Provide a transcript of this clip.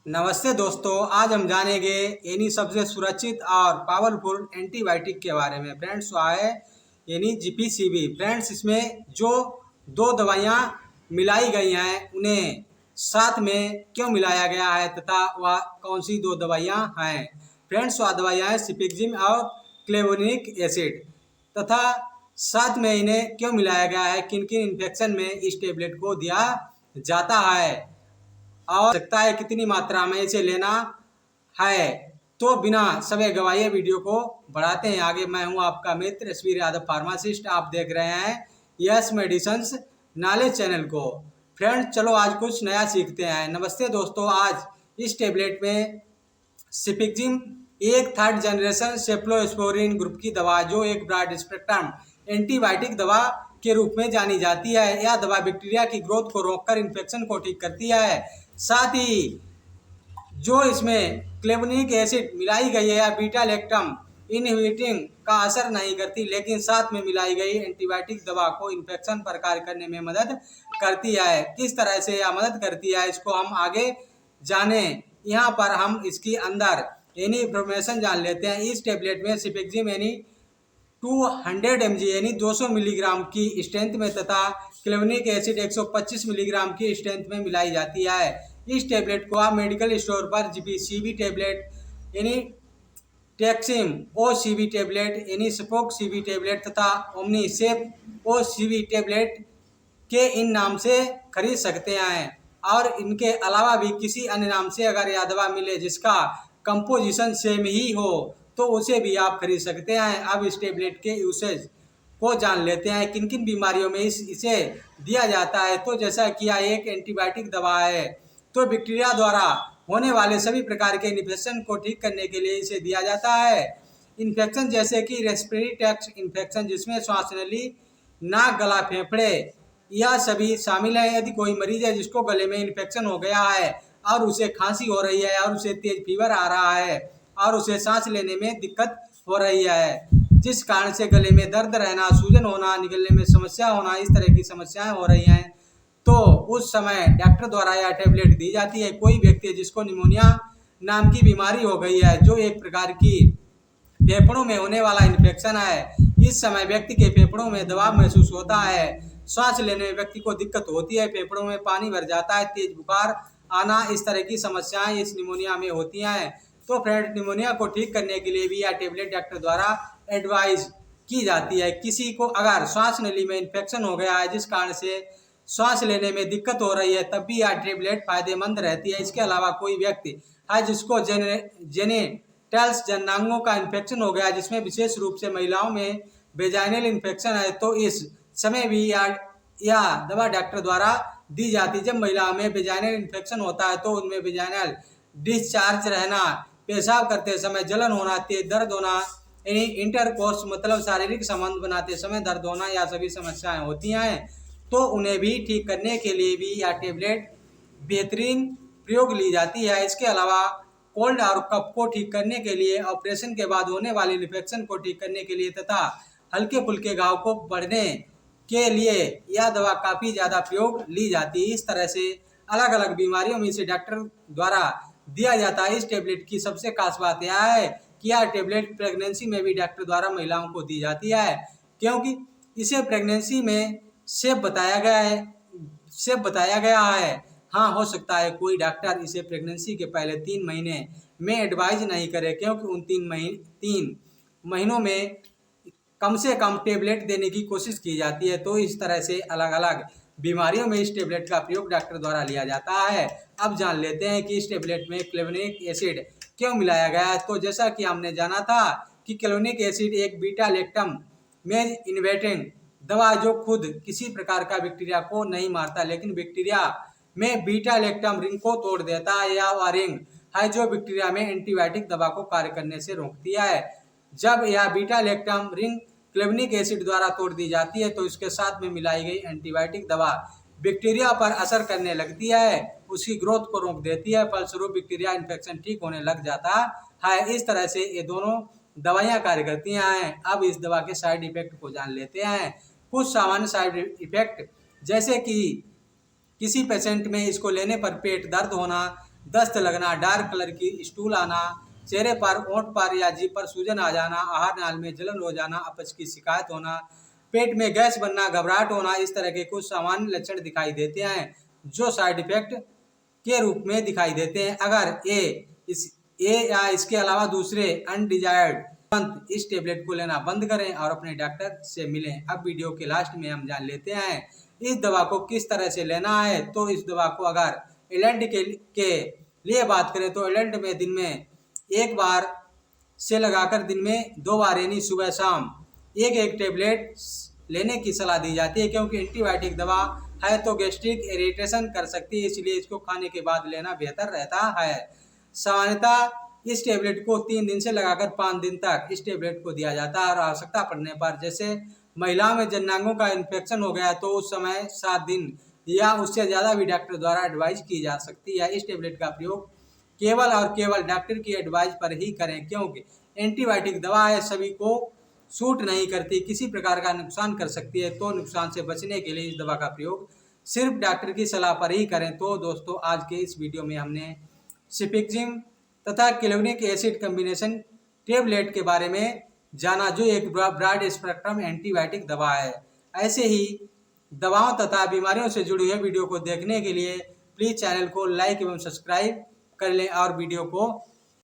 नमस्ते दोस्तों, आज हम जानेंगे यानी सबसे सुरक्षित और पावरफुल एंटीबायोटिक के बारे में। फ्रेंड्स है यानी जीपीसीबी। फ्रेंड्स इसमें जो दो दवाइयाँ मिलाई गई हैं उन्हें साथ में क्यों मिलाया गया है तथा वह कौन सी दो दवाइयाँ हैं। फ्रेंड्स वह दवाइयाँ हैं सिपेक्जिम और क्लेवोनिक एसिड तथा साथ में इन्हें क्यों मिलाया गया है, किन किन इन्फेक्शन में इस टेबलेट को दिया जाता है और सकता है कितनी मात्रा में इसे लेना है। तो बिना समय गवाए वीडियो को बढ़ाते हैं आगे। मैं हूं आपका मित्र एसवीर यादव फार्मासिस्ट। आप देख रहे हैं यस मेडिसिन्स नॉलेज चैनल को। फ्रेंड्स चलो आज कुछ नया सीखते हैं। नमस्ते दोस्तों, आज इस टेबलेट में सिपेक्जिम एक थर्ड जनरेशन सेफ्लोस्पोरिन ग्रुप की दवा जो एक ब्रॉड स्पेक्ट्रम एंटीबायोटिक दवा के रूप में जानी जाती है। यह दवा बैक्टीरिया की ग्रोथ को रोककर इन्फेक्शन को ठीक करती है। साथ ही जो इसमें क्लेवोनिक एसिड मिलाई गई है या बीटा लैक्टम इनहिबिटिंग का असर नहीं करती, लेकिन साथ में मिलाई गई एंटीबायोटिक दवा को इन्फेक्शन पर कार्य करने में मदद करती है। किस तरह से यह मदद करती है इसको हम आगे जाने। यहाँ पर हम इसकी अंदर यानी इंफॉर्मेशन जान लेते हैं। इस टेबलेट में सिपेक्जिम यानी 200 mg यानी 200 मिलीग्राम की स्ट्रेंथ में तथा क्लेवोनिक एसिड 125 मिलीग्राम की स्ट्रेंथ में मिलाई जाती है। इस टेबलेट को आप मेडिकल स्टोर पर जीपीसीबी टेबलेट यानी टेक्सिम ओसीबी टेबलेट यानी स्पोक सीबी टेबलेट तथा ओमनी सेफ ओसीबी टेबलेट के इन नाम से खरीद सकते हैं। और इनके अलावा भी किसी अन्य नाम से अगर यह दवा मिले जिसका कंपोजिशन सेम ही हो तो उसे भी आप खरीद सकते हैं। अब इस टेबलेट के यूसेज को जान लेते हैं, किन किन बीमारियों में इसे दिया जाता है। तो जैसा कि यह एक एंटीबायोटिक दवा है तो बैक्टीरिया द्वारा होने वाले सभी प्रकार के इन्फेक्शन को ठीक करने के लिए इसे दिया जाता है। इन्फेक्शन जैसे कि रेस्पिरेटरी ट्रैक्ट इन्फेक्शन जिसमें श्वास नली, नाक, गला, फेफड़े यह सभी शामिल है। यदि कोई मरीज है जिसको गले में इन्फेक्शन हो गया है और उसे खांसी हो रही है और उसे तेज फीवर आ रहा है और उसे सांस लेने में दिक्कत हो रही है, जिस कारण से गले में दर्द रहना, सूजन होना, निकलने में समस्या होना, इस तरह की समस्याएं हो रही हैं, तो उस समय डॉक्टर द्वारा यह टेबलेट दी जाती है। कोई व्यक्ति जिसको निमोनिया नाम की बीमारी हो गई है जो एक प्रकार की फेफड़ों में होने वाला इन्फेक्शन है, इस समय व्यक्ति के फेफड़ों में दबाव महसूस होता है, सांस लेने में व्यक्ति को दिक्कत होती है, फेफड़ों में पानी भर जाता है, तेज बुखार आना, इस तरह की समस्याएं इस निमोनिया में होती हैं। तो फ्रेंड निमोनिया को ठीक करने के लिए भी यह टेबलेट डॉक्टर द्वारा एडवाइज की जाती है। किसी को अगर श्वास नली में इन्फेक्शन हो गया है जिस कारण से श्वास लेने में दिक्कत हो रही है तब भी यह टेबलेट फायदेमंद रहती है। इसके अलावा कोई व्यक्ति है जिसको जेनिटल्स जननांगों का इन्फेक्शन हो गया है जिसमें विशेष रूप से महिलाओं में वेजाइनल इन्फेक्शन है, तो इस समय भी यह दवा डॉक्टर द्वारा दी जाती है। जब महिलाओं में वेजाइनल इन्फेक्शन होता है तो उनमें वेजाइनल डिस्चार्ज रहना, पेशाब करते समय जलन होना, तेज दर्द होना, यानी इंटरकोर्स मतलब शारीरिक संबंध बनाते समय दर्द होना, यह सभी समस्याएं होती हैं। तो उन्हें भी ठीक करने के लिए भी यह टेबलेट बेहतरीन प्रयोग ली जाती है। इसके अलावा कोल्ड और कफ को ठीक करने के लिए, ऑपरेशन के बाद होने वाले इन्फेक्शन को ठीक करने के लिए तथा हल्के फुल्के घाव को बढ़ने के लिए यह दवा काफ़ी ज़्यादा प्रयोग ली जाती है। इस तरह से अलग अलग बीमारियों में इसे डॉक्टर द्वारा दिया जाता है। इस टेबलेट की सबसे खास बात यह है कि यह टेबलेट प्रेगनेंसी में भी डॉक्टर द्वारा महिलाओं को दी जाती है, क्योंकि इसे प्रेगनेंसी में सेफ बताया गया है। हाँ, हो सकता है कोई डॉक्टर इसे प्रेगनेंसी के पहले 3 महीने में एडवाइज नहीं करे, क्योंकि उन 3 महीनों में कम से कम टेबलेट देने की कोशिश की जाती है। तो इस तरह से अलग अलग बीमारियों में इस टेबलेट का प्रयोग डॉक्टर द्वारा लिया जाता है। अब जान लेते हैं कि इस टेबलेट में क्लेवोनिक एसिड क्यों मिलाया गया है। तो जैसा कि हमने जाना था कि क्लेवोनिक एसिड एक बीटा लैक्टम में इन्वेटिंग दवा जो खुद किसी प्रकार का बैक्टीरिया को नहीं मारता, लेकिन बैक्टीरिया में बीटा लैक्टम रिंग को तोड़ देता है, या वह रिंग है जो बैक्टीरिया में एंटीबायोटिक दवा को कार्य करने से रोकती है। जब यह बीटा लैक्टम रिंग क्लेवोनिक एसिड द्वारा तोड़ दी जाती है तो इसके साथ में मिलाई गई एंटीबायोटिक दवा बैक्टीरिया पर असर करने लगती है, उसकी ग्रोथ को रोक देती है, फलस्वरूप बैक्टीरिया इन्फेक्शन ठीक होने लग जाता है। इस तरह से ये दोनों दवाइयाँ कार्य करती हैं। अब इस दवा के साइड इफेक्ट को जान लेते हैं। कुछ सामान्य साइड इफेक्ट जैसे कि किसी पेशेंट में इसको लेने पर पेट दर्द होना, दस्त लगना, डार्क कलर की स्टूल आना, चेहरे पर, ओंठ पर या जीभ पर सूजन आ जाना, आहार नाल में जलन हो जाना, अपच की शिकायत होना, पेट में गैस बनना, घबराहट होना, इस तरह के कुछ सामान्य लक्षण दिखाई देते हैं जो साइड इफेक्ट के रूप में दिखाई देते हैं। अगर ए या इसके अलावा दूसरे अनडिजायर्ड तुरंत इस टेबलेट को लेना बंद करें और अपने डॉक्टर से मिलें। अब वीडियो के लास्ट में हम जान लेते हैं इस दवा को किस तरह से लेना है। तो इस दवा को अगर एलेंट के लिए बात करें तो एलेंट में दिन में एक बार से लगाकर दिन में 2 बार यानी सुबह शाम एक टेबलेट लेने की सलाह दी जाती है, क्योंकि एंटीबायोटिक दवा है तो गैस्ट्रिक इरिटेशन कर सकती है, इसलिए इसको खाने के बाद लेना बेहतर रहता है। सामान्यतः इस टेबलेट को 3 दिन से लगाकर 5 दिन तक इस टेबलेट को दिया जाता है और आवश्यकता पड़ने पर, जैसे महिलाओं में जननांगों का इन्फेक्शन हो गया तो उस समय 7 दिन या उससे ज़्यादा भी डॉक्टर द्वारा एडवाइज की जा सकती है। इस टेबलेट का प्रयोग केवल और केवल डॉक्टर की एडवाइस पर ही करें, क्योंकि एंटीबायोटिक दवा है सभी को सूट नहीं करती, किसी प्रकार का नुकसान कर सकती है। तो नुकसान से बचने के लिए इस दवा का प्रयोग सिर्फ डॉक्टर की सलाह पर ही करें। तो दोस्तों आज के इस वीडियो में हमने सिपिक्जिम तथा क्लोनिक एसिड कम्बिनेशन टेबलेट के बारे में जाना, जो एक ब्रॉड स्पेक्ट्रम एंटीबायोटिक दवा है। ऐसे ही दवाओं तथा बीमारियों से जुड़ी हुई वीडियो को देखने के लिए प्लीज़ चैनल को लाइक एवं सब्सक्राइब कर लें और वीडियो को